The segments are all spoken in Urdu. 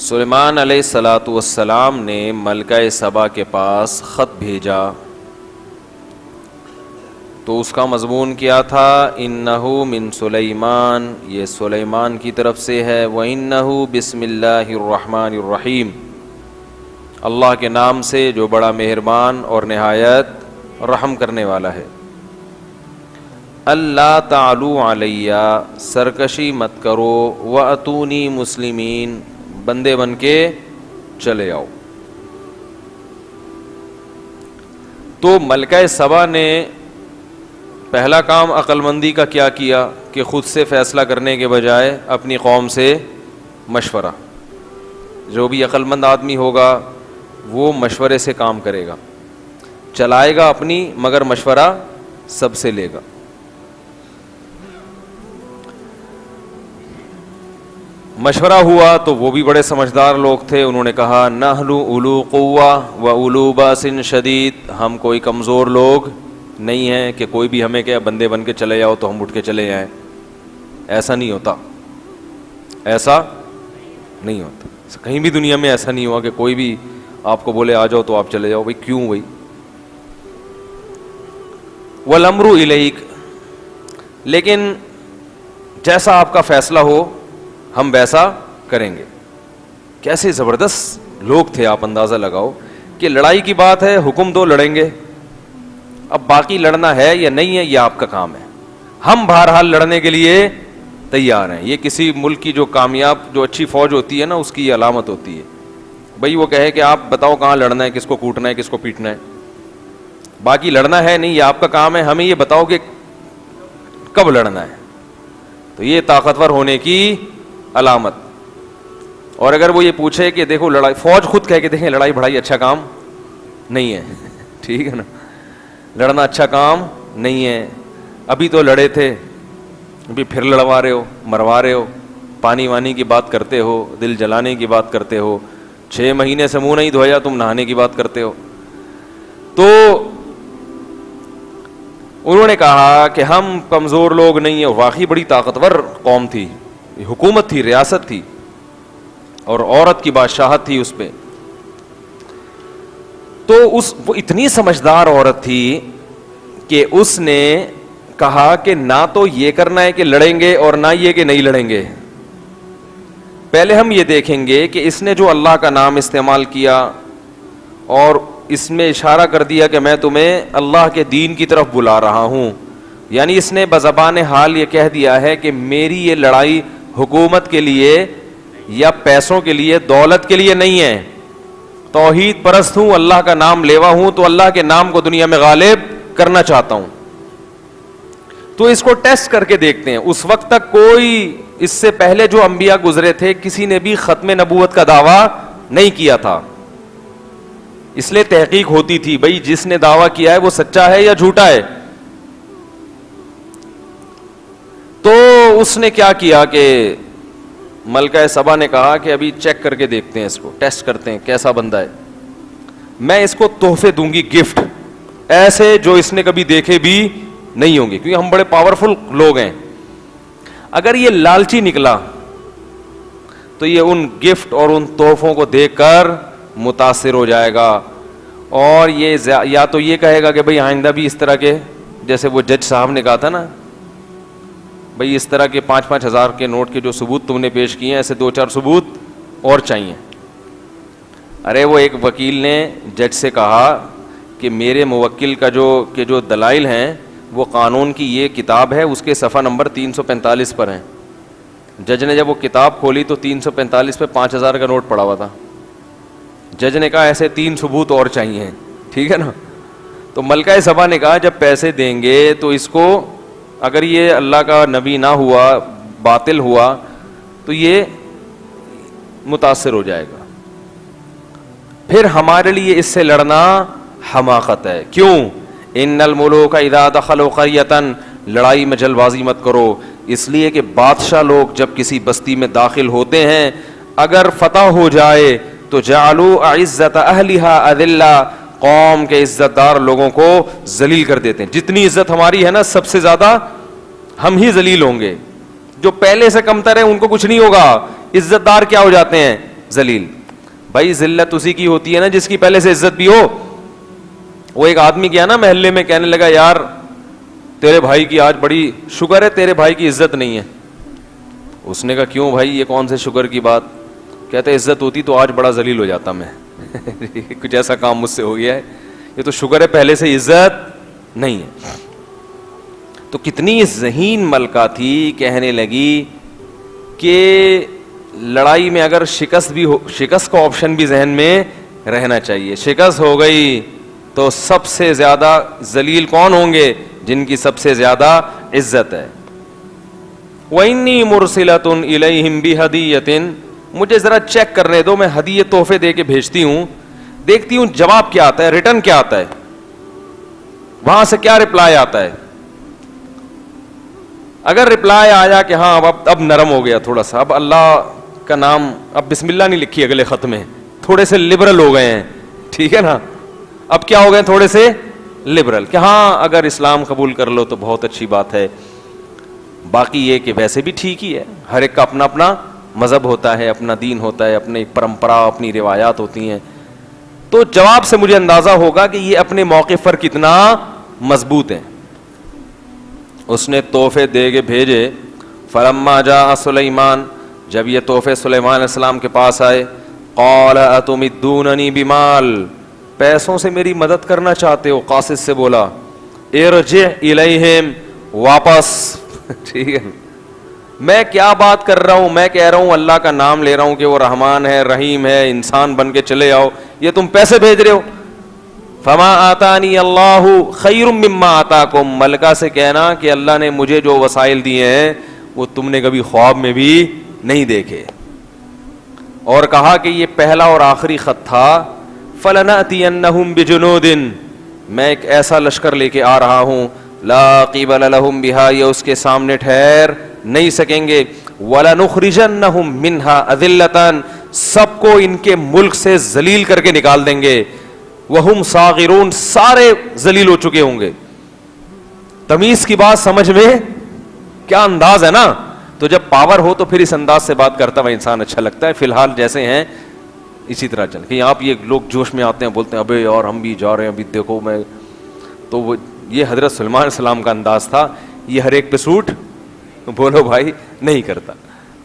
سلیمان علیہ الصلاۃ والسلام نے ملکہ سبا کے پاس خط بھیجا تو اس کا مضمون کیا تھا؟ انہو من سلیمان، یہ سلیمان کی طرف سے ہے، وانہو بسم اللہ الرحمن الرحیم، اللہ کے نام سے جو بڑا مہربان اور نہایت رحم کرنے والا ہے۔ اللہ تعالو علیہ، سرکشی مت کرو، واتونی مسلمین، بندے بن کے چلے آؤ۔ تو ملکہ سبا نے پہلا کام عقل مندی کا کیا کیا کہ خود سے فیصلہ کرنے کے بجائے اپنی قوم سے مشورہ۔ جو بھی عقل مند آدمی ہوگا وہ مشورے سے کام کرے گا، چلائے گا اپنی، مگر مشورہ سب سے لے گا۔ مشورہ ہوا تو وہ بھی بڑے سمجھدار لوگ تھے، انہوں نے کہا نحن اولو قوہ و اولو باس شدید، ہم کوئی کمزور لوگ نہیں ہیں کہ کوئی بھی ہمیں کہ بندے بن کے چلے جاؤ تو ہم اٹھ کے چلے جائیں، ایسا نہیں ہوتا، ایسا نہیں ہوتا، کہیں بھی دنیا میں ایسا نہیں ہوا کہ کوئی بھی آپ کو بولے آ جاؤ تو آپ چلے جاؤ، بھائی کیوں بھائی؟ والامر الیک، لیکن جیسا آپ کا فیصلہ ہو ہم ویسا کریں گے۔ کیسے زبردست لوگ تھے، آپ اندازہ لگاؤ کہ لڑائی کی بات ہے، حکم دو لڑیں گے، اب باقی لڑنا ہے یا نہیں ہے یہ آپ کا کام ہے، ہم بہرحال لڑنے کے لیے تیار ہیں۔ یہ کسی ملک کی جو کامیاب جو اچھی فوج ہوتی ہے نا، اس کی یہ علامت ہوتی ہے، بھائی وہ کہے کہ آپ بتاؤ کہاں لڑنا ہے، کس کو کوٹنا ہے، کس کو پیٹنا ہے، باقی لڑنا ہے نہیں، یہ آپ کا کام ہے، ہمیں یہ بتاؤ کہ کب لڑنا ہے۔ تو یہ طاقتور ہونے کی علامت۔ اور اگر وہ یہ پوچھے کہ دیکھو لڑائی، فوج خود کہے کہ دیکھیں لڑائی بڑھائی اچھا کام نہیں ہے، ٹھیک ہے نا، لڑنا اچھا کام نہیں ہے، ابھی تو لڑے تھے، ابھی پھر لڑوا رہے ہو، مروا رہے ہو، پانی وانی کی بات کرتے ہو، دل جلانے کی بات کرتے ہو، 6 مہینے سے منہ نہیں دھویا تم نہانے کی بات کرتے ہو۔ تو انہوں نے کہا کہ ہم کمزور لوگ نہیں ہیں، واقعی بڑی طاقتور قوم تھی، حکومت تھی، ریاست تھی، اور عورت کی بادشاہت تھی اس پہ۔ تو وہ اتنی سمجھدار عورت تھی کہ اس نے کہا کہ نہ تو یہ کرنا ہے کہ لڑیں گے اور نہ یہ کہ نہیں لڑیں گے، پہلے ہم یہ دیکھیں گے کہ اس نے جو اللہ کا نام استعمال کیا اور اس میں اشارہ کر دیا کہ میں تمہیں اللہ کے دین کی طرف بلا رہا ہوں، یعنی اس نے بزبان حال یہ کہہ دیا ہے کہ میری یہ لڑائی حکومت کے لیے یا پیسوں کے لیے، دولت کے لیے نہیں ہے، توحید پرست ہوں، اللہ کا نام لیوا ہوں، تو اللہ کے نام کو دنیا میں غالب کرنا چاہتا ہوں۔ تو اس کو ٹیسٹ کر کے دیکھتے ہیں۔ اس وقت تک کوئی، اس سے پہلے جو انبیاء گزرے تھے، کسی نے بھی ختم نبوت کا دعویٰ نہیں کیا تھا، اس لیے تحقیق ہوتی تھی بھئی جس نے دعویٰ کیا ہے وہ سچا ہے یا جھوٹا ہے۔ تو اس نے کیا کیا کہ ملکہ سبا نے کہا کہ ابھی چیک کر کے دیکھتے ہیں، اس کو ٹیسٹ کرتے ہیں کیسا بندہ ہے، میں اس کو تحفے دوں گی، گفٹ ایسے جو اس نے کبھی دیکھے بھی نہیں ہوں گے، کیونکہ ہم بڑے پاورفل لوگ ہیں۔ اگر یہ لالچی نکلا تو یہ ان گفٹ اور ان تحفوں کو دیکھ کر متاثر ہو جائے گا، اور یہ یا تو یہ کہے گا کہ بھئی آئندہ بھی اس طرح کے، جیسے وہ جج صاحب نے کہا تھا نا، بھئی اس طرح کے 5-5 ہزار کے نوٹ کے جو ثبوت تم نے پیش کیے ہیں، ایسے 2-4 ثبوت اور چاہیے۔ ارے وہ ایک وکیل نے جج سے کہا کہ میرے موکل کا جو دلائل ہیں وہ قانون کی یہ کتاب ہے، اس کے صفحہ نمبر 345 پر ہیں۔ جج نے جب وہ کتاب کھولی تو 345 پہ 5000 کا نوٹ پڑا ہوا تھا۔ جج نے کہا ایسے 3 ثبوت اور چاہیے، ٹھیک ہے نا۔ تو ملکہ سبا نے کہا جب پیسے دیں گے تو اس کو، اگر یہ اللہ کا نبی نہ ہوا، باطل ہوا، تو یہ متاثر ہو جائے گا، پھر ہمارے لیے اس سے لڑنا حماقت ہے۔ کیوں؟ ان الملوک اذا دخلوا قریۃ، لڑائی میں جلد بازی مت کرو، اس لیے کہ بادشاہ لوگ جب کسی بستی میں داخل ہوتے ہیں، اگر فتح ہو جائے تو جعلوا اعزۃ اہلھا اذلہ، قوم کے عزت دار لوگوں کو ذلیل کر دیتے ہیں۔ جتنی عزت ہماری ہے نا، سب سے زیادہ ہم ہی ذلیل ہوں گے، جو پہلے سے کمتر ہیں ان کو کچھ نہیں ہوگا، عزت دار کیا ہو جاتے ہیں؟ ذلیل. بھائی ذلت اسی کی ہوتی ہے نا جس کی پہلے سے عزت بھی ہو. وہ ایک آدمی گیا نا محلے میں, کہنے لگا یار تیرے بھائی کی آج بڑی شکر ہے تیرے بھائی کی عزت نہیں ہے. اس نے کہا کیوں بھائی, یہ کون سے شکر کی بات؟ کہتے عزت ہوتی تو آج بڑا ذلیل ہو جاتا میں. کچھ ایسا کام مجھ سے ہو گیا ہے, یہ تو شکر ہے پہلے سے عزت نہیں ہے. تو کتنی ذہین ملکہ تھی, کہنے لگی کہ لڑائی میں اگر شکست بھی ہو, شکست کا آپشن بھی ذہن میں رہنا چاہیے. شکست ہو گئی تو سب سے زیادہ ذلیل کون ہوں گے؟ جن کی سب سے زیادہ عزت ہے. وَإِنِّي مُرْسِلَةٌ إِلَيْهِمْ بِهَدِيَّةٍ, مجھے ذرا چیک کرنے دو, میں ہدیے تحفے دے کے بھیجتی ہوں, دیکھتی ہوں جواب کیا آتا ہے, ریٹرن کیا آتا ہے, وہاں سے کیا رپلائی آتا ہے. اگر رپلائی آیا کہ ہاں اب نرم ہو گیا تھوڑا سا, اب اللہ کا نام, اب بسم اللہ نہیں لکھی اگلے خط میں, تھوڑے سے لبرل ہو گئے ہیں, ٹھیک ہے نا, اب کیا ہو گئے تھوڑے سے لبرل, کہ ہاں اگر اسلام قبول کر لو تو بہت اچھی بات ہے. باقی یہ کہ ویسے بھی ٹھیک ہی ہے, ہر ایک کا اپنا اپنا مذہب ہوتا ہے, اپنا دین ہوتا ہے, اپنی پرمپرا, اپنی روایات ہوتی ہیں. تو جواب سے مجھے اندازہ ہوگا کہ یہ اپنے موقف پر کتنا مضبوط ہیں. اس نے تحفے دے کے بھیجے. فلما جاء سلیمان, جب یہ تحفے سلیمان علیہ السلام کے پاس آئے, قال اتمدوننی بمال, پیسوں سے میری مدد کرنا چاہتے ہو؟ قاصد سے بولا ارجع الیہم, واپس. ٹھیک ہے, میں کیا بات کر رہا ہوں, میں کہہ رہا ہوں اللہ کا نام لے رہا ہوں کہ وہ رحمان ہے, رحیم ہے, انسان بن کے چلے آؤ, یہ تم پیسے بھیج رہے ہو. فما آتانی اللہ خیر مما آتاکم, ملکہ سے کہنا کہ اللہ نے مجھے جو وسائل دیے ہیں وہ تم نے کبھی خواب میں بھی نہیں دیکھے. اور کہا کہ یہ پہلا اور آخری خط تھا. فلنأتینہم بجنود, میں ایک ایسا لشکر لے کے آ رہا ہوں, لا قبل لہم بہا, یہ اس کے سامنے ٹھہر نہیں سکیں گے. وَلَنُخْرِجَنَّهُمْ مِنْهَا أَذِلَّةً, سب کو ان کے ملک سے ذلیل کر کے نکال دیں گے. وَهُمْ صَاغِرُونَ, سارے ذلیل ہو چکے ہوں گے. تمیز کی بات سمجھ میں کیا انداز ہے نا. تو جب پاور ہو تو پھر اس انداز سے بات کرتا ہوا انسان اچھا لگتا ہے. فی الحال جیسے ہیں اسی طرح چل کہ آپ یہ لوگ جوش میں آتے ہیں, بولتے ہیں ابے یار ہم بھی جا رہے ہیں, ابھی دیکھو میں, تو وہ یہ حضرت سلیمان علیہ السلام کا انداز تھا. یہ ہر ایک پہ سوٹ بولو بھائی نہیں کرتا.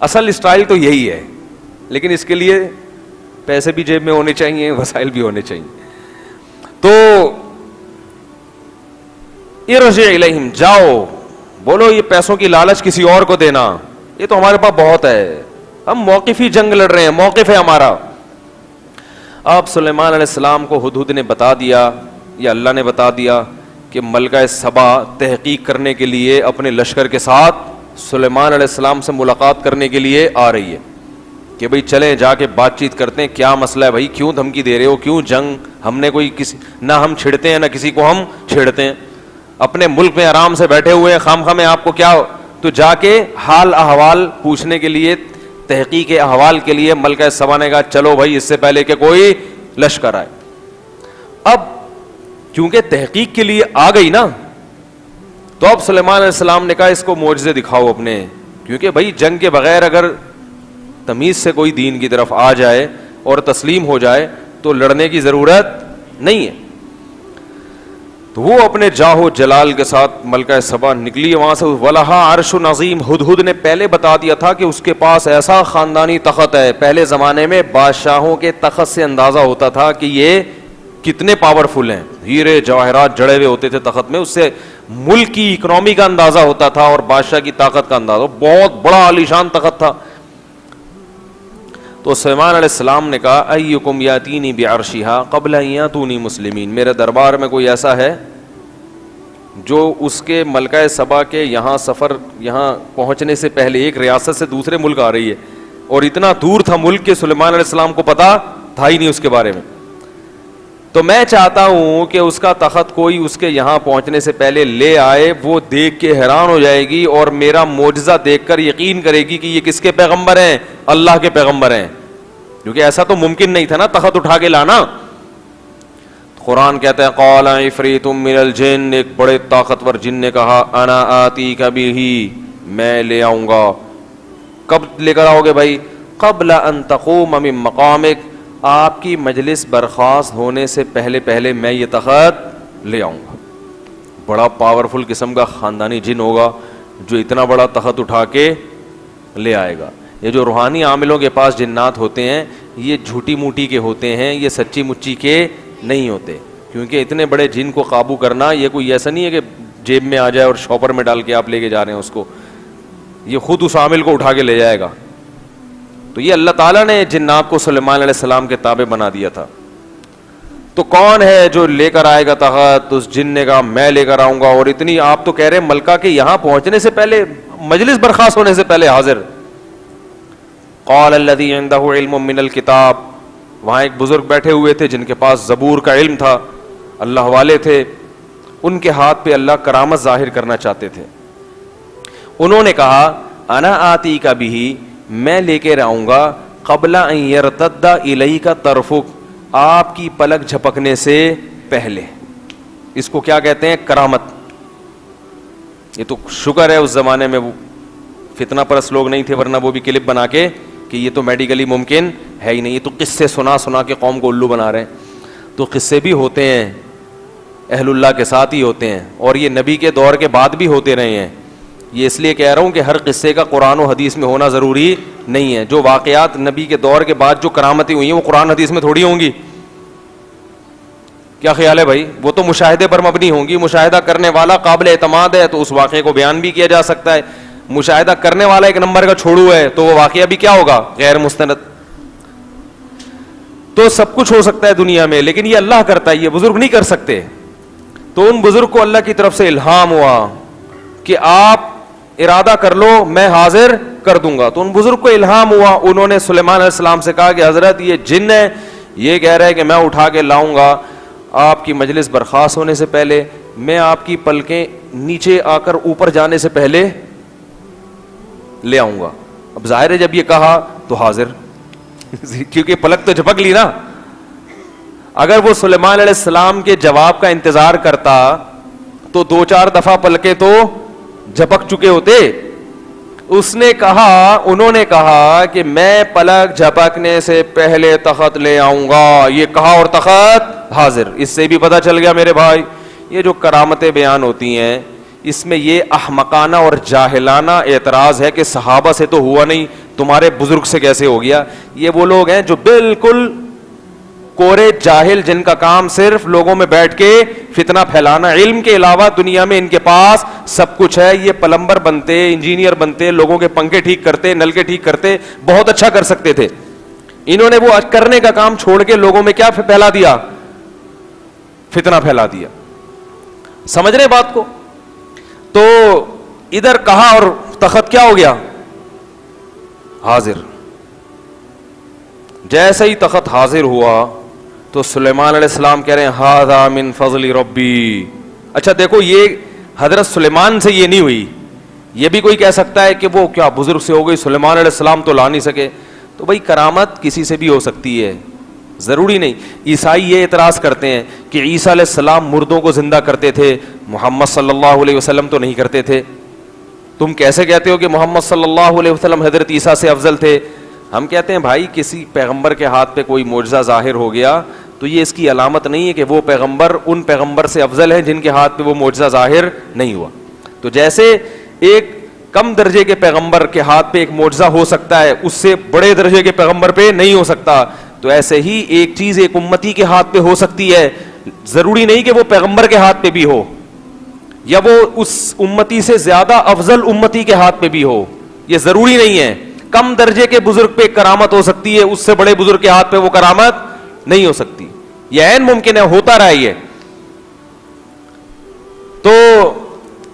اصل اسٹائل تو یہی ہے, لیکن اس کے لیے پیسے بھی جیب میں ہونے چاہیے, وسائل بھی ہونے چاہیے. تو ارجع الیہم, جاؤ, بولو یہ پیسوں کی لالچ کسی اور کو دینا, یہ تو ہمارے پاس بہت ہے, ہم موقفی جنگ لڑ رہے ہیں, موقف ہے ہمارا. اب سلیمان علیہ السلام کو ہدہد نے بتا دیا, یا اللہ نے بتا دیا کہ ملکہ سبا تحقیق کرنے کے لیے اپنے لشکر کے ساتھ سلیمان علیہ السلام سے ملاقات کرنے کے لیے آ رہی ہے, کہ بھئی چلیں جا کے بات چیت کرتے ہیں, کیا مسئلہ ہے بھائی, کیوں دھمکی دے رہے ہو, کیوں جنگ, ہم نے کوئی کسی, نہ ہم چھڑتے ہیں نہ کسی کو ہم چھیڑتے ہیں, اپنے ملک میں آرام سے بیٹھے ہوئے ہیں, خام میں آپ کو کیا. تو جا کے حال احوال پوچھنے کے لیے, تحقیق احوال کے لیے ملکہ سبا نے کہا چلو بھائی اس سے پہلے کہ کوئی لشکر آئے. اب کیونکہ تحقیق کے لیے آ گئی نا, تو اب سلیمان علیہ السلام نے کہا اس کو معجزے دکھاؤ اپنے, کیونکہ بھائی جنگ کے بغیر اگر تمیز سے کوئی دین کی طرف آ جائے اور تسلیم ہو جائے تو لڑنے کی ضرورت نہیں ہے. تو وہ اپنے جاہو جلال کے ساتھ ملکہ سبا نکلی وہاں سے. وَلَهَا عَرْشٌ عَظِيمٌ, ہدہد نے پہلے بتا دیا تھا کہ اس کے پاس ایسا خاندانی تخت ہے. پہلے زمانے میں بادشاہوں کے تخت سے اندازہ ہوتا تھا کہ یہ کتنے پاورفل ہیں, ہیرے جواہرات جڑے ہوئے ہوتے تھے تخت میں, اس سے ملک کی اکنومی کا اندازہ ہوتا تھا اور بادشاہ کی طاقت کا اندازہ. بہت بڑا عالیشان تخت تھا. تو سلیمان علیہ السلام نے کہا ایکم یاتینی بعرشہا قبل ان یاتونی مسلمین, میرے دربار میں کوئی ایسا ہے جو اس کے ملکہ سبا کے یہاں سفر, یہاں پہنچنے سے پہلے, ایک ریاست سے دوسرے ملک آ رہی ہے اور اتنا دور تھا ملک کہ سلیمان علیہ السلام کو پتا تھا ہی نہیں اس کے بارے میں. تو میں چاہتا ہوں کہ اس کا تخت کوئی اس کے یہاں پہنچنے سے پہلے لے آئے, وہ دیکھ کے حیران ہو جائے گی اور میرا معجزہ دیکھ کر یقین کرے گی کہ یہ کس کے پیغمبر ہیں, اللہ کے پیغمبر ہیں. کیونکہ ایسا تو ممکن نہیں تھا نا تخت اٹھا کے لانا. قرآن کہتا ہے قال عفریت من الجن, ایک بڑے طاقتور جن نے کہا انا آتیک بہ, میں لے آؤں گا. کب لے کر آؤ گے بھائی؟ قبل ان تقوم من مقامک, آپ کی مجلس برخاست ہونے سے پہلے پہلے میں یہ تخت لے آؤں گا. بڑا پاورفل قسم کا خاندانی جن ہوگا جو اتنا بڑا تخت اٹھا کے لے آئے گا. یہ جو روحانی عاملوں کے پاس جنات ہوتے ہیں یہ جھوٹی موٹی کے ہوتے ہیں, یہ سچی مچی کے نہیں ہوتے, کیونکہ اتنے بڑے جن کو قابو کرنا یہ کوئی ایسا نہیں ہے کہ جیب میں آ جائے اور شاپر میں ڈال کے آپ لے کے جا رہے ہیں اس کو, یہ خود اس عامل کو اٹھا کے لے جائے گا. تو یہ اللہ تعالیٰ نے جنات کو سلیمان علیہ السلام کے تابع بنا دیا تھا. تو کون ہے جو لے کر آئے گا تخت؟ اس جن نے کہا میں لے کر آؤں گا. اور اتنی, آپ تو کہہ رہے ہیں ملکہ کے یہاں پہنچنے سے پہلے, مجلس برخاست ہونے سے پہلے حاضر. قال الذی عندہ علم من الکتاب, وہاں ایک بزرگ بیٹھے ہوئے تھے جن کے پاس زبور کا علم تھا, اللہ والے تھے, ان کے ہاتھ پہ اللہ کرامت ظاہر کرنا چاہتے تھے. انہوں نے کہا انا آتی کا بھی, میں لے کے آؤں گا, قبل ان یرتد الیک طرفک, آپ کی پلک جھپکنے سے پہلے. اس کو کیا کہتے ہیں؟ کرامت. یہ تو شکر ہے اس زمانے میں وہ فتنہ پرست لوگ نہیں تھے, ورنہ وہ بھی کلپ بنا کے کہ یہ تو میڈیکلی ممکن ہے ہی نہیں, یہ تو قصے سنا سنا کے قوم کو الو بنا رہے ہیں. تو قصے بھی ہوتے ہیں اہل اللہ کے ساتھ ہی ہوتے ہیں, اور یہ نبی کے دور کے بعد بھی ہوتے رہے ہیں. یہ اس لیے کہہ رہا ہوں کہ ہر قصے کا قرآن و حدیث میں ہونا ضروری نہیں ہے. جو واقعات نبی کے دور کے بعد جو کرامتیں ہوئی ہیں وہ قرآن حدیث میں تھوڑی ہوں گی. کیا خیال ہے بھائی؟ وہ تو مشاہدے پر مبنی ہوں گی. مشاہدہ کرنے والا قابل اعتماد ہے تو اس واقعے کو بیان بھی کیا جا سکتا ہے. مشاہدہ کرنے والا ایک نمبر کا چھوڑو ہے تو وہ واقعہ بھی کیا ہوگا؟ غیر مستند. تو سب کچھ ہو سکتا ہے دنیا میں, لیکن یہ اللہ کرتا ہے, یہ بزرگ نہیں کر سکتے. تو ان بزرگ کو اللہ کی طرف سے الہام ہوا کہ آپ ارادہ کر لو میں حاضر کر دوں گا. تو ان بزرگ کو الہام ہوا, انہوں نے سلیمان علیہ السلام سے کہا کہ حضرت یہ جن ہے, یہ کہہ رہا ہے کہ میں اٹھا کے لاؤں گا آپ کی مجلس برخاست ہونے سے پہلے, میں آپ کی پلکیں نیچے آ کر اوپر جانے سے پہلے لے آؤں گا. اب ظاہر ہے جب یہ کہا تو حاضر, کیونکہ پلک تو جھپک لی نا. اگر وہ سلیمان علیہ السلام کے جواب کا انتظار کرتا تو 2-4 دفعہ پلکیں تو جھپک چکے ہوتے. اس نے کہا, انہوں نے کہا کہ میں پلک جھپکنے سے پہلے تخت لے آؤں گا, یہ کہا اور تخت حاضر. اس سے بھی پتہ چل گیا میرے بھائی, یہ جو کرامتیں بیان ہوتی ہیں اس میں یہ احمقانہ اور جاہلانہ اعتراض ہے کہ صحابہ سے تو ہوا نہیں, تمہارے بزرگ سے کیسے ہو گیا. یہ وہ لوگ ہیں جو بالکل کورے جاہل, جن کا کام صرف لوگوں میں بیٹھ کے فتنہ پھیلانا, علم کے علاوہ دنیا میں ان کے پاس سب کچھ ہے. یہ پلمبر بنتے, انجینئر بنتے, لوگوں کے پنکھے ٹھیک کرتے, نل کے ٹھیک کرتے, بہت اچھا کر سکتے تھے. انہوں نے وہ کرنے کا کام چھوڑ کے لوگوں میں کیا پھیلا دیا؟ فتنہ پھیلا دیا. سمجھ رہے بات کو؟ تو ادھر کہا اور تخت کیا ہو گیا؟ حاضر. جیسے ہی تخت حاضر ہوا تو سلیمان علیہ السلام کہہ رہے ہیں ھذا من فضل ربی. اچھا دیکھو, یہ حضرت سلیمان سے یہ نہیں ہوئی. یہ بھی کوئی کہہ سکتا ہے کہ وہ کیا بزرگ سے ہو گئی, سلیمان علیہ السلام تو لا نہیں سکے. تو بھائی کرامت کسی سے بھی ہو سکتی ہے, ضروری نہیں. عیسائی یہ اعتراض کرتے ہیں کہ عیسیٰ علیہ السلام مردوں کو زندہ کرتے تھے, محمد صلی اللہ علیہ وسلم تو نہیں کرتے تھے. تم کیسے کہتے ہو کہ محمد صلی اللہ علیہ وسلم حضرت عیسیٰ سے افضل تھے؟ ہم کہتے ہیں بھائی کسی پیغمبر کے ہاتھ پہ کوئی معجزہ ظاہر ہو گیا تو یہ اس کی علامت نہیں ہے کہ وہ پیغمبر ان پیغمبر سے افضل ہے جن کے ہاتھ پہ وہ معجزہ ظاہر نہیں ہوا. تو جیسے ایک کم درجے کے پیغمبر کے ہاتھ پہ ایک معجزہ ہو سکتا ہے, اس سے بڑے درجے کے پیغمبر پہ نہیں ہو سکتا, تو ایسے ہی ایک چیز ایک امتی کے ہاتھ پہ ہو سکتی ہے, ضروری نہیں کہ وہ پیغمبر کے ہاتھ پہ بھی ہو یا وہ اس امتی سے زیادہ افضل امتی کے ہاتھ پہ بھی ہو, یہ ضروری نہیں ہے. کم درجے کے بزرگ پہ کرامت ہو سکتی ہے, اس سے بڑے بزرگ کے ہاتھ پہ وہ کرامت نہیں ہو سکتی. یہ عین ممکن ہے, ہوتا رہا یہ. تو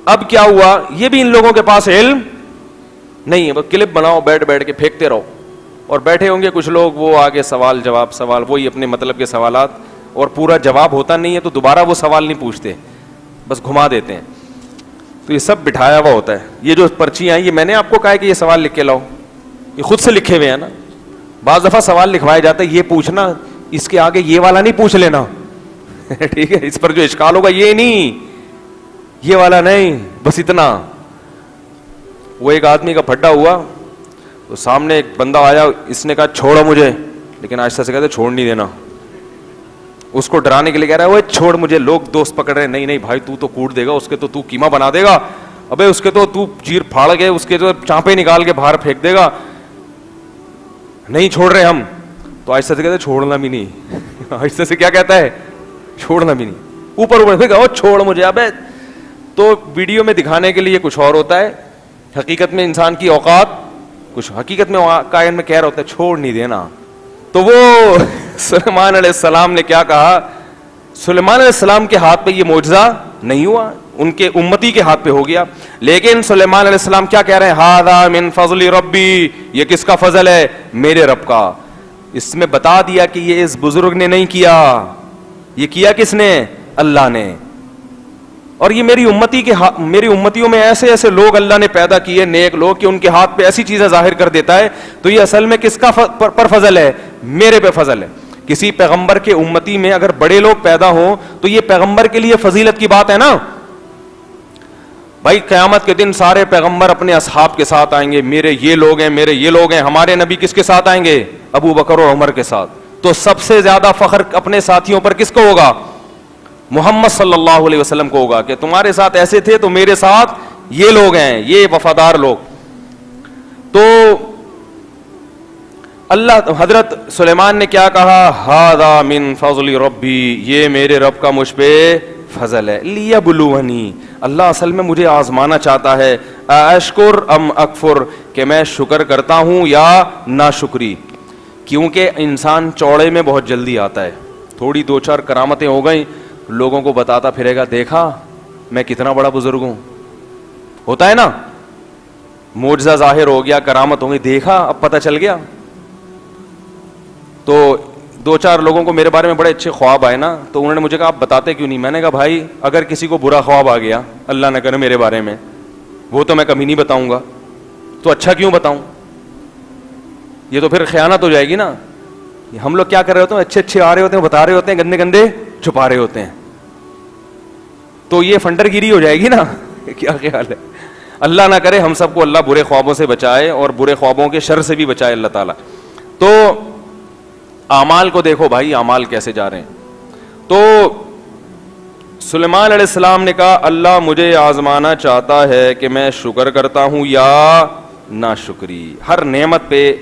اب کیا ہوا, یہ بھی ان لوگوں کے پاس علم نہیں ہے, بس کلپ بناؤ, بیٹھ بیٹھ کے پھینکتے رہو, اور بیٹھے ہوں گے کچھ لوگ وہ آگے سوال جواب سوال, وہی اپنے مطلب کے سوالات, اور پورا جواب ہوتا نہیں ہے تو دوبارہ وہ سوال نہیں پوچھتے, بس گھما دیتے ہیں. تو یہ سب بٹھایا ہوا ہوتا ہے. یہ جو پرچیاں ہیں, یہ میں نے آپ کو کہا ہے کہ یہ سوال لکھ کے لاؤ, یہ خود سے لکھے ہوئے ہیں نا. بعض دفعہ سوال لکھوائے جاتے ہیں, یہ پوچھنا, اس کے آگے یہ والا نہیں پوچھ لینا ٹھیک ہے, اس پر جو اشکال ہوگا یہ نہیں, یہ والا نہیں, بس اتنا. وہ ایک آدمی کا پھڈا ہوا, تو سامنے ایک بندہ آیا, اس نے کہا چھوڑو مجھے, لیکن آہستہ سے کہتے چھوڑ نہیں دینا. اس کو ڈرانے کے لیے کہہ رہا ہے وہ چھوڑ مجھے, لوگ دوست پکڑ رہے ہیں, نہیں نہیں بھائی تو کوٹ دے گا, اس کے تو قیمہ بنا دے گا, ابے اس کے تو چیر پھاڑ کے اس کے تو چانپے نکال کے باہر پھینک دے گا, نہیں چھوڑ رہے ہم. تو آہستہ سے کہتے چھوڑنا بھی نہیں. آہستہ سے کیا کہتا ہے, چھوڑنا بھی نہیں. اوپر چھوڑ مجھے. ابے تو ویڈیو میں دکھانے کے لیے کچھ اور ہوتا ہے, حقیقت میں انسان کی اوقات کچھ, حقیقت میں کائن میں کہہ رہا ہوتا ہے چھوڑ نہیں دینا. تو وہ سلیمان علیہ السلام نے کیا کہا, سلیمان علیہ السلام کے ہاتھ پہ یہ معجزہ نہیں ہوا, ان کے امتی کے ہاتھ پہ ہو گیا. لیکن سلیمان علیہ السلام کیا کہہ رہے ہیں, ھذا من فضل ربی, یہ کس کا فضل ہے, میرے رب کا. اس میں بتا دیا کہ یہ اس بزرگ نے نہیں کیا, یہ کیا کس نے, اللہ نے. اور یہ میری امتیوں میں ایسے ایسے لوگ اللہ نے پیدا کیے, نیک لوگ, کہ ان کے ہاتھ پہ ایسی چیزیں ظاہر کر دیتا ہے. تو یہ اصل میں کس کا پر فضل ہے, میرے پہ فضل ہے. کسی پیغمبر کے امتی میں اگر بڑے لوگ پیدا ہوں تو یہ پیغمبر کے لیے فضیلت کی بات ہے نا بھائی. قیامت کے دن سارے پیغمبر اپنے اصحاب کے ساتھ آئیں گے, میرے یہ لوگ ہیں, میرے یہ لوگ ہیں. ہمارے نبی کس کے ساتھ آئیں گے, ابو بکر اور عمر کے ساتھ. تو سب سے زیادہ فخر اپنے ساتھیوں پر کس کو ہوگا, محمد صلی اللہ علیہ وسلم کو ہوگا, کہ تمہارے ساتھ ایسے تھے تو میرے ساتھ یہ لوگ ہیں, یہ وفادار لوگ. تو اللہ, حضرت سلیمان نے کیا کہا, ھذا من فضل ربی, یہ میرے رب کا مجھ پہ فضل ہے. لیبلونی, اللہ اصل میں مجھے آزمانا چاہتا ہے, اشکر ام اکفر, کہ میں شکر کرتا ہوں یا ناشکری. کیونکہ انسان چوڑے میں بہت جلدی آتا ہے, تھوڑی دو چار کرامتیں ہو گئیں, لوگوں کو بتاتا پھرے گا, دیکھا میں کتنا بڑا بزرگ ہوں. ہوتا ہے نا, معجزہ ظاہر ہو گیا, کرامت ہو گئی, دیکھا اب پتہ چل گیا. تو دو چار لوگوں کو میرے بارے میں بڑے اچھے خواب آئے نا, تو انہوں نے مجھے کہا آپ بتاتے کیوں نہیں. میں نے کہا بھائی اگر کسی کو برا خواب آ گیا, اللہ نہ کرے میرے بارے میں, وہ تو میں کبھی نہیں بتاؤں گا, تو اچھا کیوں بتاؤں, یہ تو پھر خیانت ہو جائے گی نا. ہم لوگ کیا کر رہے ہوتے ہیں, اچھے اچھے آ رہے ہوتے ہیں, بتا رہے ہوتے ہیں, گندے گندے چھپا رہے ہوتے ہیں, تو یہ فنڈر گیری ہو جائے گی نا. کیا خیال ہے, اللہ نہ کرے ہم سب کو اللہ برے خوابوں سے بچائے اور برے خوابوں کے شر سے بھی بچائے اللہ تعالیٰ. تو اعمال کو دیکھو بھائی, اعمال کیسے جا رہے ہیں. تو سلیمان علیہ السلام نے کہا اللہ مجھے آزمانا چاہتا ہے کہ میں شکر کرتا ہوں یا ناشکری. ہر نعمت پہ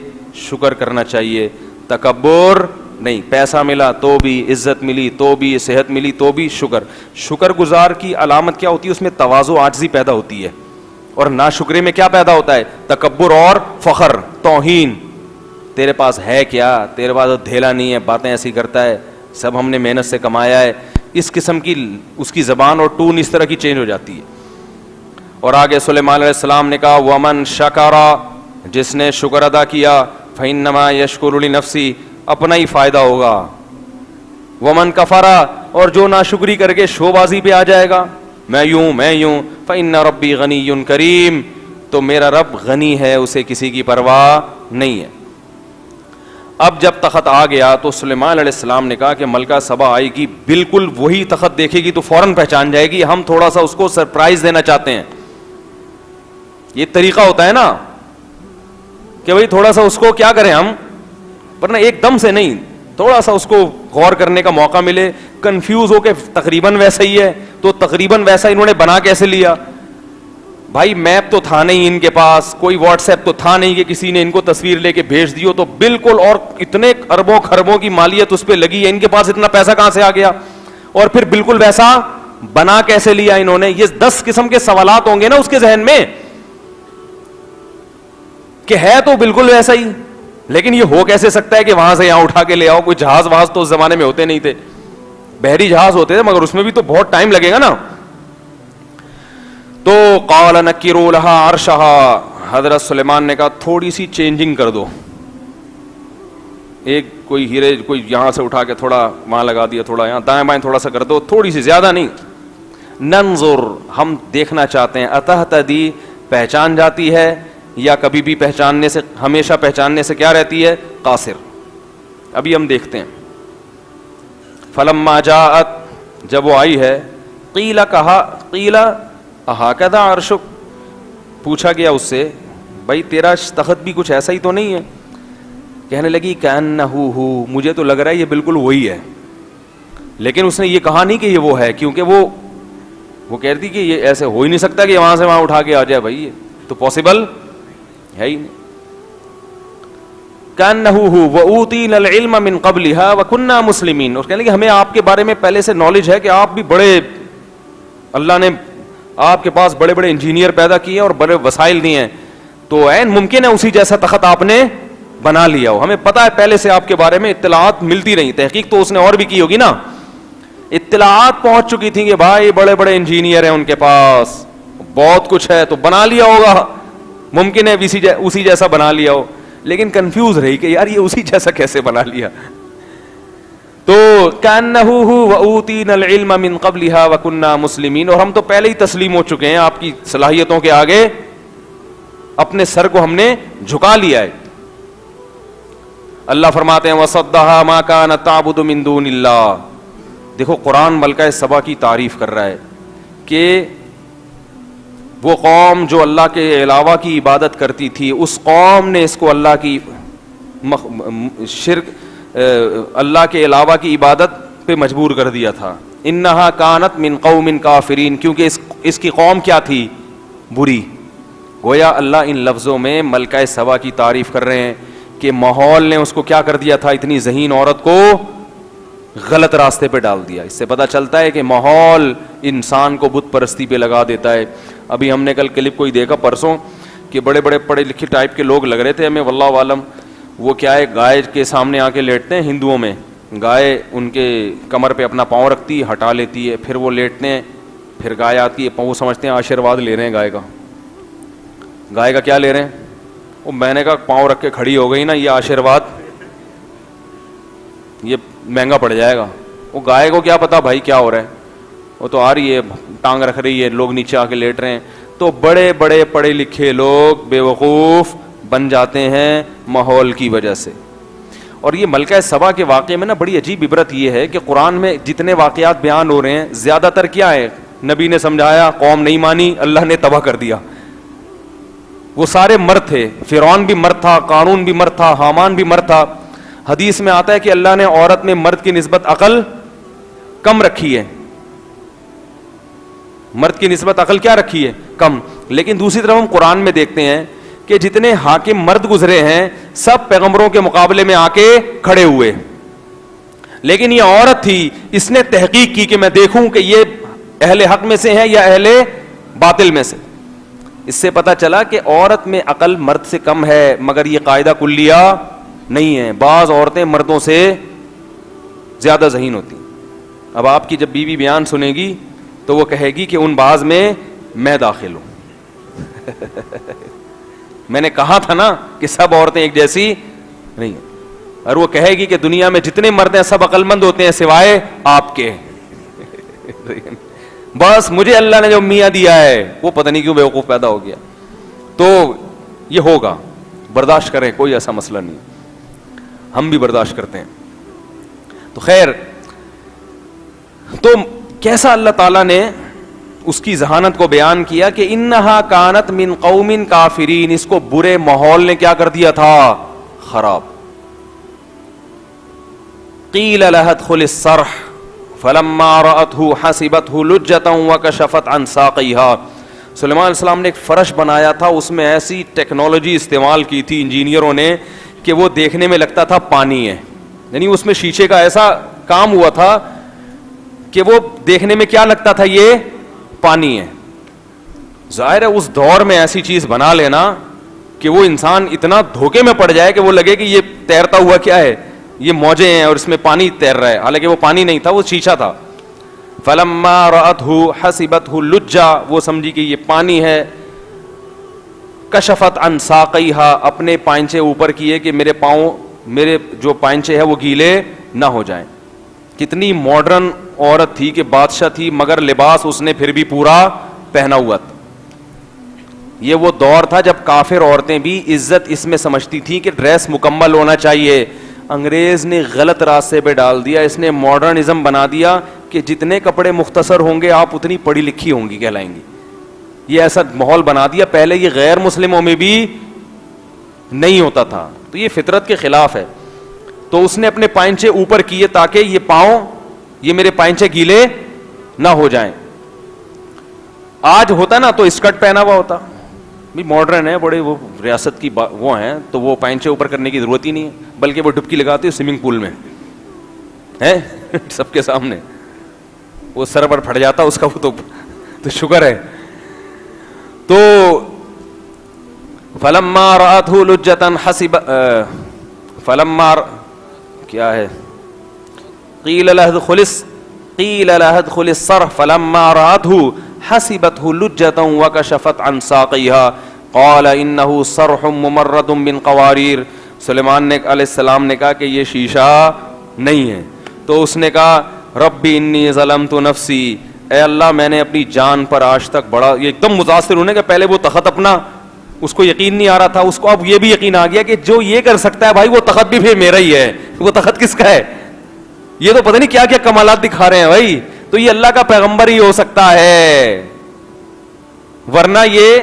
شکر کرنا چاہیے, تکبر نہیں. پیسہ ملا تو بھی, عزت ملی تو بھی, صحت ملی تو بھی شکر. شکر گزار کی علامت کیا ہوتی ہے, اس میں تواضع عاجزی پیدا ہوتی ہے. اور ناشکری میں کیا پیدا ہوتا ہے, تکبر اور فخر, توہین. تیرے پاس ہے کیا, تیرے پاس دھیلا نہیں ہے, باتیں ایسی کرتا ہے, سب ہم نے محنت سے کمایا ہے. اس قسم کی اس کی زبان اور ٹون اس طرح کی چینج ہو جاتی ہے. اور آگے سلیمان علیہ السلام نے کہا ومن شکرا, جس نے شکر ادا کیا, فإنما یشکر لنفسی, اپنا ہی فائدہ ہوگا. ومن کفرا, اور جو ناشکری کر کے شو بازی پہ آ جائے گا, میں یوں فإن ربی غنی کریم, تو میرا رب غنی ہے, اسے کسی کی پرواہ نہیں ہے. اب جب تخت آ گیا تو سلیمان علیہ السلام نے کہا کہ ملکہ سبا آئے گی, بالکل وہی تخت دیکھے گی تو فوراً پہچان جائے گی, ہم تھوڑا سا اس کو سرپرائز دینا چاہتے ہیں. یہ طریقہ ہوتا ہے نا کہ بھئی تھوڑا سا اس کو کیا کریں ہم, ورنہ ایک دم سے نہیں, تھوڑا سا اس کو غور کرنے کا موقع ملے. کنفیوز ہو کے تقریباً ویسا ہی ہے, تو تقریباً ویسا انہوں نے بنا کیسے لیا بھائی. میپ تو تھا نہیں ان کے پاس, کوئی واٹس ایپ تو تھا نہیں کہ کسی نے ان کو تصویر لے کے بھیج دی ہو, تو بالکل, اور اتنے اربوں خربوں کی مالیت اس پہ لگی ہے, ان کے پاس اتنا پیسہ کہاں سے آ گیا, اور پھر بالکل ویسا بنا کیسے لیا انہوں نے. یہ 10 قسم کے سوالات ہوں گے نا اس کے ذہن میں کہ ہے تو بالکل ویسا ہی, لیکن یہ ہو کیسے سکتا ہے کہ وہاں سے یہاں اٹھا کے لے آؤ. کوئی جہاز وہاز تو اس زمانے میں ہوتے نہیں تھے, بحری جہاز ہوتے تھے, مگر اس میں بھی تو بہت ٹائم لگے گا نا. تو قال نکروا لها عرشها, حضرت سلیمان نے کہا تھوڑی سی چینجنگ کر دو, ایک کوئی ہیرے کوئی یہاں سے اٹھا کے تھوڑا وہاں لگا دیا, تھوڑا یہاں دائیں بائیں تھوڑا سا کر دو, تھوڑی سی, زیادہ نہیں. ننظر, ہم دیکھنا چاہتے ہیں, اتہتدی, پہچان جاتی ہے, یا کبھی بھی پہچاننے سے, ہمیشہ پہچاننے سے کیا رہتی ہے, قاصر. ابھی ہم دیکھتے ہیں. فلما جاءت, جب وہ آئی ہے, قیل, کہا, قیل اہکذا عرشک, پوچھا گیا اس سے بھائی تیرا تخت بھی کچھ ایسا ہی تو نہیں ہے. کہنے لگی کأنہ ہو، مجھے تو لگ رہا ہے یہ بالکل وہی ہے. لیکن اس نے یہ کہا نہیں کہ یہ وہ ہے، کیونکہ وہ کہتی کہ یہ ایسے ہو ہی نہیں سکتا کہ وہاں سے وہاں اٹھا کے آ جائے، بھائی یہ تو پاسبل ہے ہی نہیں. کأنہ ہو وأوتینا العلم من قبلها وکنا مسلمین. اور کہنے لگے ہمیں آپ کے بارے میں پہلے سے نالج ہے کہ آپ بھی بڑے، اللہ نے آپ کے پاس بڑے بڑے انجینئر پیدا کیے اور بڑے وسائل دیے ہیں، تو عین ممکن ہے اسی جیسا تخت آپ نے بنا لیا ہو. ہمیں پتا ہے پہلے سے آپ کے بارے میں اطلاعات ملتی رہی، تحقیق تو اس نے اور بھی کی ہوگی نا، اطلاعات پہنچ چکی تھی کہ بھائی بڑے بڑے انجینئر ہیں ان کے پاس، بہت کچھ ہے، تو بنا لیا ہوگا. ممکن ہے اسی جیسا بنا لیا ہو، لیکن کنفیوز رہی کہ یار یہ اسی جیسا کیسے بنا لیا. تو کأنہ ہو وأوتینا العلم من قبلها وکنا مسلمین. اور ہم تو پہلے ہی تسلیم ہو چکے ہیں آپ کی صلاحیتوں کے آگے، اپنے سر کو ہم نے جھکا لیا ہے. اللہ فرماتے ہیں وصدها ما كانت تعبد من دون اللہ. دیکھو قرآن ملکہ سبا کی تعریف کر رہا ہے کہ وہ قوم جو اللہ کے علاوہ کی عبادت کرتی تھی، اس قوم نے اس کو اللہ کی شرک، اللہ کے علاوہ کی عبادت پہ مجبور کر دیا تھا. انہا کانت من قوم کافرین، کیونکہ اس کی قوم کیا تھی؟ بری. گویا اللہ ان لفظوں میں ملکہ سبا کی تعریف کر رہے ہیں کہ ماحول نے اس کو کیا کر دیا تھا، اتنی ذہین عورت کو غلط راستے پہ ڈال دیا. اس سے پتہ چلتا ہے کہ ماحول انسان کو بت پرستی پہ لگا دیتا ہے. ابھی ہم نے کل کلپ کوئی دیکھا پرسوں کہ بڑے بڑے پڑھے لکھے ٹائپ کے لوگ لگ رہے تھے ہمیں، واللہ عالم. وہ کیا ہے، گائے کے سامنے آ کے لیٹتے ہیں ہندوؤں میں، گائے ان کے کمر پہ اپنا پاؤں رکھتی ہے، ہٹا لیتی ہے، پھر وہ لیٹتے ہیں، پھر گائے آتی ہے، وہ سمجھتے ہیں آشیرواد لے رہے ہیں گائے کا. گائے کا کیا لے رہے ہیں؟ وہ میں نے کہا پاؤں رکھ کے کھڑی ہو گئی نا، یہ آشیرواد یہ مہنگا پڑ جائے گا. وہ گائے کو کیا پتا بھائی کیا ہو رہا ہے، وہ تو آ رہی ہے، ٹانگ رکھ رہی ہے، لوگ نیچے آ کے لیٹ رہے ہیں. تو بڑے بڑے پڑھے لکھے لوگ بے وقوف بن جاتے ہیں ماحول کی وجہ سے. اور یہ ملکہ سبا کے واقعے میں نا بڑی عجیب عبرت یہ ہے کہ قرآن میں جتنے واقعات بیان ہو رہے ہیں زیادہ تر کیا ہے، نبی نے سمجھایا، قوم نہیں مانی، اللہ نے تباہ کر دیا. وہ سارے مرد تھے، فرعون بھی مرد تھا، قارون بھی مرد تھا، حامان بھی مرد تھا. حدیث میں آتا ہے کہ اللہ نے عورت میں مرد کی نسبت عقل کم رکھی ہے، مرد کی نسبت عقل کیا رکھی ہے؟ کم. لیکن دوسری طرف ہم قرآن میں دیکھتے ہیں کہ جتنے حاکم مرد گزرے ہیں سب پیغمبروں کے مقابلے میں آ کے کھڑے ہوئے، لیکن یہ عورت تھی، اس نے تحقیق کی کہ میں دیکھوں کہ یہ اہل حق میں سے ہے یا اہل باطل میں سے. اس سے پتہ چلا کہ عورت میں عقل مرد سے کم ہے، مگر یہ قاعدہ کلیہ نہیں ہے. بعض عورتیں مردوں سے زیادہ ذہین ہوتی ہیں. اب آپ کی جب بیوی بیان سنے گی تو وہ کہے گی کہ ان بعض میں میں داخل ہوں. میں نے کہا تھا نا کہ سب عورتیں ایک جیسی نہیں ہیں. اور وہ کہے گی کہ دنیا میں جتنے مرد ہیں سب عقل مند ہوتے ہیں سوائے آپ کے. بس مجھے اللہ نے جو میاں دیا ہے وہ پتہ نہیں کیوں بیوقوف پیدا ہو گیا. تو یہ ہوگا، برداشت کریں، کوئی ایسا مسئلہ نہیں، ہم بھی برداشت کرتے ہیں. تو خیر، تو کیسا اللہ تعالیٰ نے اس کی ذہانت کو بیان کیا کہ انہا کانت من قوم کافرین. اس کو برے ماحول نے کیا کر دیا تھا؟ خراب. قیل لها ادخل الصرح فلما رأته حسبته لجة وكشفت عن ساقيها. سلیمان علیہ السلام نے ایک فرش بنایا تھا، اس میں ایسی ٹیکنالوجی استعمال کی تھی انجینئروں نے کہ وہ دیکھنے میں لگتا تھا پانی ہے. یعنی اس میں شیشے کا ایسا کام ہوا تھا کہ وہ دیکھنے میں کیا لگتا تھا، یہ پانی ہے. ظاہر ہے اس دور میں ایسی چیز بنا لینا کہ وہ انسان اتنا دھوکے میں پڑ جائے کہ وہ لگے کہ یہ تیرتا ہوا کیا ہے، یہ موجیں ہیں اور اس میں پانی تیر رہا ہے، حالانکہ وہ پانی نہیں تھا، وہ شیشہ تھا. فلما رأته حسبته لجا، وہ سمجھی کہ یہ پانی ہے. کشفت عن ساقیها، اپنے پائنچے اوپر کیے کہ میرے پاؤں، میرے جو پائنچے ہیں وہ گیلے نہ ہو جائیں. کتنی ماڈرن عورت تھی کہ بادشاہ تھی مگر لباس اس نے پھر بھی پورا پہنا ہوا تھا. یہ وہ دور تھا جب کافر عورتیں بھی عزت اس میں سمجھتی تھیں کہ ڈریس مکمل ہونا چاہیے. انگریز نے غلط راستے پہ ڈال دیا، اس نے ماڈرنزم بنا دیا کہ جتنے کپڑے مختصر ہوں گے آپ اتنی پڑھی لکھی ہوں گی کہلائیں گی. یہ ایسا ماحول بنا دیا. پہلے یہ غیر مسلموں میں بھی نہیں ہوتا تھا. تو یہ فطرت کے خلاف ہے. تو اس نے اپنے پائنچے اوپر کیے تاکہ یہ پاؤں, یہ میرے پائنچے گیلے نہ ہو جائیں. آج ہوتا نا تو اسکرٹ پہنا ہوا ہوتا, بھی ماڈرن ہے بڑے, وہ ریاست کی وہ ہیں, تو وہ پائنچے اوپر کرنے کی ضرورت ہی نہیں ہے, بلکہ وہ ڈبکی لگاتے سوئمنگ پول میں ہے سب کے سامنے, وہ سر پر پھٹ جاتا اس کا, وہ تو شکر ہے. تو فلما رأته لجة حسب فلما کیا ہے قیل لها ادخل الصرح فلما رأته حسبته لجة وكشفت عن ساقيها قال انه صرح ممرد من قوارير. سلیمان نے علیہ السلام نے کہا کہ یہ شیشہ نہیں ہے. تو اس نے کہا ربی انی ظلمت نفسی, اے اللہ میں نے اپنی جان پر آج تک بڑا, یہ ایک دم متاثر ہونے کہ پہلے وہ تخت اپنا اس کو یقین نہیں آ رہا تھا, اس کو اب یہ بھی یقین آ گیا کہ جو یہ کر سکتا ہے بھائی وہ تخت بھی پھر میرا ہی ہے. وہ تخت کس کا ہے؟ یہ تو پتہ نہیں کیا کیا کمالات دکھا رہے ہیں بھائی. تو یہ اللہ کا پیغمبر ہی ہو سکتا ہے, ورنہ یہ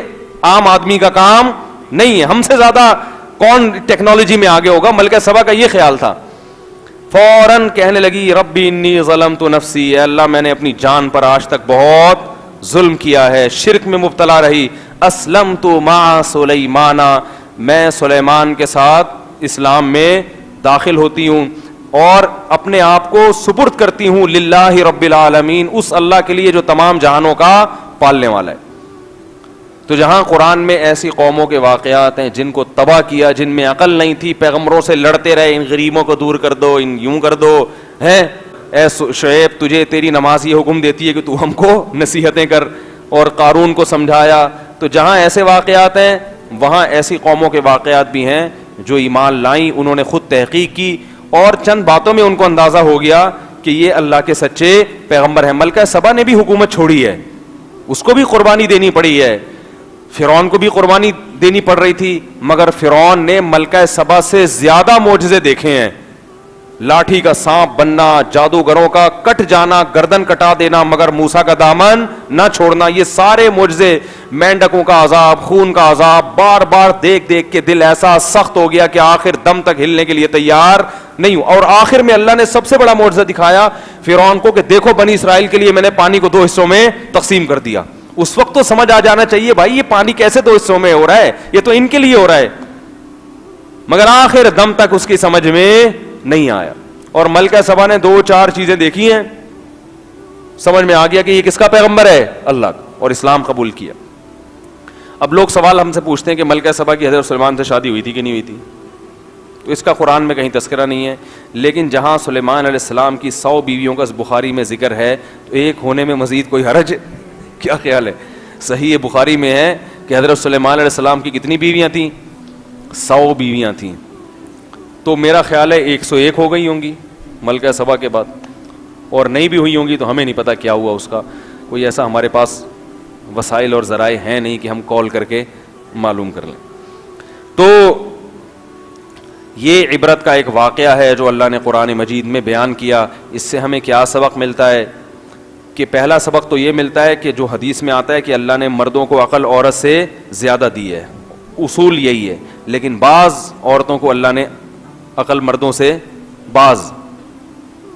عام آدمی کا کام نہیں ہے. ہم سے زیادہ کون ٹیکنالوجی میں آگے ہوگا؟ ملکہ سبا کا یہ خیال تھا. فوراً کہنے لگی ربی انی ظلمت نفسی, اے اللہ میں نے اپنی جان پر آج تک بہت ظلم کیا ہے, شرک میں مبتلا رہی. اسلمت مع سلیمان, میں سلیمان کے ساتھ اسلام میں داخل ہوتی ہوں اور اپنے آپ کو سپرد کرتی ہوں للہ رب العالمین, اس اللہ کے لیے جو تمام جہانوں کا پالنے والا ہے. تو جہاں قرآن میں ایسی قوموں کے واقعات ہیں جن کو تباہ کیا, جن میں عقل نہیں تھی, پیغمبروں سے لڑتے رہے, ان غریبوں کو دور کر دو, ان یوں کر دو, ہیں اے شعیب تجھے تیری نماز یہ حکم دیتی ہے کہ تو ہم کو نصیحتیں کر, اور قارون کو سمجھایا. تو جہاں ایسے واقعات ہیں وہاں ایسی قوموں کے واقعات بھی ہیں جو ایمان لائیں, انہوں نے خود تحقیق کی اور چند باتوں میں ان کو اندازہ ہو گیا کہ یہ اللہ کے سچے پیغمبر ہیں. ملکہ سبا نے بھی حکومت چھوڑی ہے, اس کو بھی قربانی دینی پڑی ہے, فرعون کو بھی قربانی دینی پڑ رہی تھی, مگر فرعون نے ملکہ سبا سے زیادہ معجزے دیکھے ہیں. لاٹھی کا سانپ بننا, جادوگروں کا کٹ جانا, گردن کٹا دینا مگر موسیٰ کا دامن نہ چھوڑنا, یہ سارے معجزے, مینڈکوں کا عذاب, خون کا عذاب, بار بار دیکھ دیکھ کے دل ایسا سخت ہو گیا کہ آخر دم تک ہلنے کے لیے تیار نہیں ہوں. اور آخر میں اللہ نے سب سے بڑا معجزہ دکھایا فرعون کو کہ دیکھو بنی اسرائیل کے لیے میں نے پانی کو 2 حصوں میں تقسیم کر دیا. اس وقت تو سمجھ آ جانا چاہیے بھائی یہ پانی کیسے 2 حصوں میں ہو رہا ہے, یہ تو ان کے لیے ہو رہا ہے, مگر آخر دم تک اس کی سمجھ میں نہیں آیا. اور ملکہ سبا نے 2-4 چیزیں دیکھی ہیں, سمجھ میں آ گیا کہ یہ کس کا پیغمبر ہے؟ اللہ کا, اور اسلام قبول کیا. اب لوگ سوال ہم سے پوچھتے ہیں کہ ملکہ سبا کی حضرت سلیمان سے شادی ہوئی تھی کہ نہیں ہوئی تھی؟ تو اس کا قرآن میں کہیں تذکرہ نہیں ہے, لیکن جہاں سلیمان علیہ السلام کی 100 بیویوں کا بخاری میں ذکر ہے تو ایک ہونے میں مزید کوئی حرج؟ کیا خیال ہے؟ صحیح بخاری میں ہے کہ حضرت سلیمان علیہ السلام کی کتنی بیویاں تھیں؟ 100 بیویاں تھیں. تو میرا خیال ہے 101 ہو گئی ہوں گی ملکہ سبا کے بعد, اور نہیں بھی ہوئی ہوں گی تو ہمیں نہیں پتا کیا ہوا اس کا, کوئی ایسا ہمارے پاس وسائل اور ذرائع ہیں نہیں کہ ہم کال کر کے معلوم کر لیں. تو یہ عبرت کا ایک واقعہ ہے جو اللہ نے قرآن مجید میں بیان کیا. اس سے ہمیں کیا سبق ملتا ہے؟ کہ پہلا سبق تو یہ ملتا ہے کہ جو حدیث میں آتا ہے کہ اللہ نے مردوں کو عقل عورت سے زیادہ دی ہے, اصول یہی ہے, لیکن بعض عورتوں کو اللہ نے عقل مردوں سے, بعض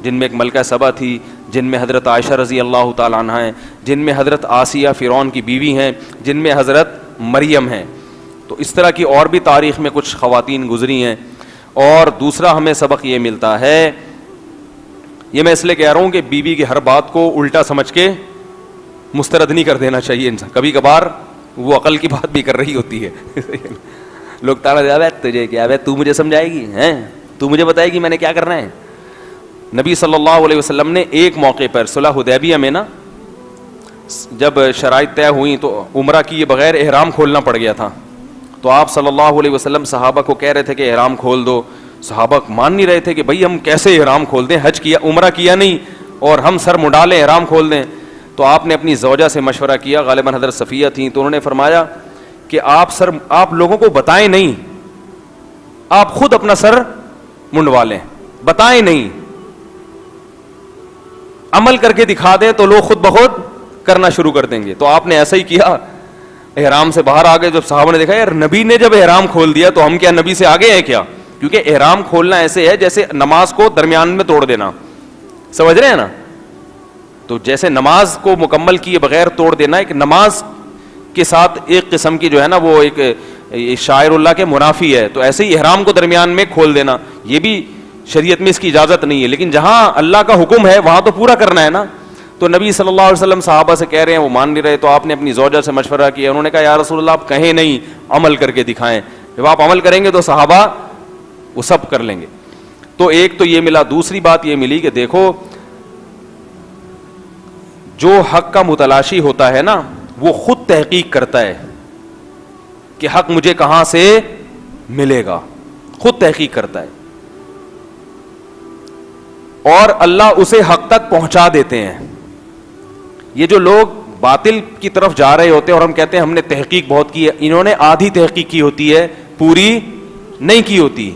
جن میں ایک ملکہ سبا تھی, جن میں حضرت عائشہ رضی اللہ تعالیٰ عنہ ہیں, جن میں حضرت آسیہ فرعون کی بیوی ہیں, جن میں حضرت مریم ہیں. تو اس طرح کی اور بھی تاریخ میں کچھ خواتین گزری ہیں. اور دوسرا ہمیں سبق یہ ملتا ہے, یہ میں اس لیے کہہ رہا ہوں کہ بیوی کی ہر بات کو الٹا سمجھ کے مسترد نہیں کر دینا چاہیے انسان. کبھی کبھار وہ عقل کی بات بھی کر رہی ہوتی ہے. لوگ تانا دے تجھے کیا ہے, تو مجھے سمجھائے گی, ہیں تو مجھے بتائے گی میں نے کیا کرنا ہے. نبی صلی اللہ علیہ وسلم نے ایک موقع پر صلح حدیبیہ میں نا, جب شرائط طے ہوئیں تو عمرہ کیے بغیر احرام کھولنا پڑ گیا تھا. تو آپ صلی اللہ علیہ وسلم صحابہ کو کہہ رہے تھے کہ احرام کھول دو. صحابہ مان نہیں رہے تھے کہ بھئی ہم کیسے احرام کھول دیں, حج کیا عمرہ کیا نہیں اور ہم سر مڈا لیں احرام کھول دیں. تو آپ نے اپنی زوجہ سے مشورہ کیا, غالباً حضرت صفیہ تھیں, تو انہوں نے فرمایا کہ آپ لوگوں کو بتائیں نہیں, آپ خود اپنا سر منڈوا لیں, بتائیں نہیں, عمل کر کے دکھا دیں تو لوگ خود بخود کرنا شروع کر دیں گے. تو آپ نے ایسا ہی کیا, احرام سے باہر آ گئے. جب صحابہ نے دیکھا یار نبی نے جب احرام کھول دیا تو ہم کیا نبی سے آگے ہیں کیا؟ کیونکہ احرام کھولنا ایسے ہے جیسے نماز کو درمیان میں توڑ دینا, سمجھ رہے ہیں نا؟ تو جیسے نماز کو مکمل کیے بغیر توڑ دینا, ایک نماز کے ساتھ ایک قسم کی جو ہے نا وہ ایک شاعر اللہ کے منافی ہے, تو ایسے ہی احرام کو درمیان میں کھول دینا یہ بھی شریعت میں اس کی اجازت نہیں ہے. لیکن جہاں اللہ کا حکم ہے وہاں تو پورا کرنا ہے نا. تو نبی صلی اللہ علیہ وسلم صحابہ سے کہہ رہے ہیں, وہ مان نہیں رہے, تو آپ نے اپنی زوجہ سے مشورہ کیا. انہوں نے کہا یا رسول اللہ آپ کہیں نہیں, عمل کر کے دکھائیں. جب آپ عمل کریں گے تو صحابہ وہ سب کر لیں گے. تو ایک تو یہ ملا. دوسری بات یہ ملی کہ دیکھو جو حق کا متلاشی ہوتا ہے نا وہ خود تحقیق کرتا ہے کہ حق مجھے کہاں سے ملے گا, خود تحقیق کرتا ہے, اور اللہ اسے حق تک پہنچا دیتے ہیں. یہ جو لوگ باطل کی طرف جا رہے ہوتے ہیں اور ہم کہتے ہیں ہم نے تحقیق بہت کی ہے, انہوں نے آدھی تحقیق کی ہوتی ہے, پوری نہیں کی ہوتی.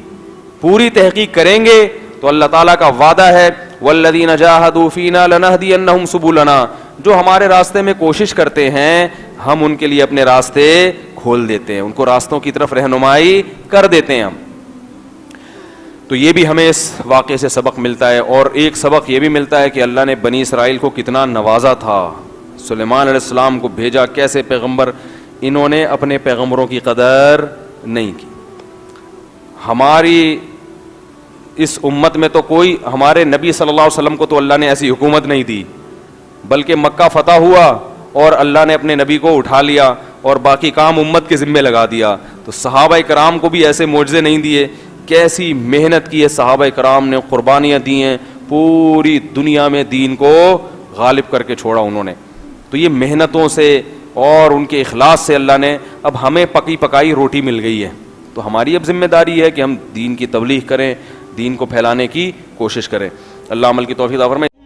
پوری تحقیق کریں گے تو اللہ تعالیٰ کا وعدہ ہے والذین جاہدوا فینا لنہدینہم سبلنا, جو ہمارے راستے میں کوشش کرتے ہیں ہم ان کے لیے اپنے راستے کھول دیتے ہیں, ان کو راستوں کی طرف رہنمائی کر دیتے ہیں ہم. تو یہ بھی ہمیں اس واقعے سے سبق ملتا ہے. اور ایک سبق یہ بھی ملتا ہے کہ اللہ نے بنی اسرائیل کو کتنا نوازا تھا. سلیمان علیہ السلام کو بھیجا کیسے پیغمبر, انہوں نے اپنے پیغمبروں کی قدر نہیں کی. ہماری اس امت میں تو کوئی, ہمارے نبی صلی اللہ علیہ وسلم کو تو اللہ نے ایسی حکومت نہیں دی, بلکہ مکہ فتح ہوا اور اللہ نے اپنے نبی کو اٹھا لیا اور باقی کام امت کے ذمے لگا دیا. تو صحابہ کرام کو بھی ایسے معجزے نہیں دیے. کیسی محنت کی ہے صحابہ کرام نے, قربانیاں دی ہیں, پوری دنیا میں دین کو غالب کر کے چھوڑا انہوں نے. تو یہ محنتوں سے اور ان کے اخلاص سے اللہ نے اب ہمیں پکی پکائی روٹی مل گئی ہے. تو ہماری اب ذمہ داری ہے کہ ہم دین کی تبلیغ کریں, دین کو پھیلانے کی کوشش کریں. اللہ عمل کی توفیق عطا فرمائے.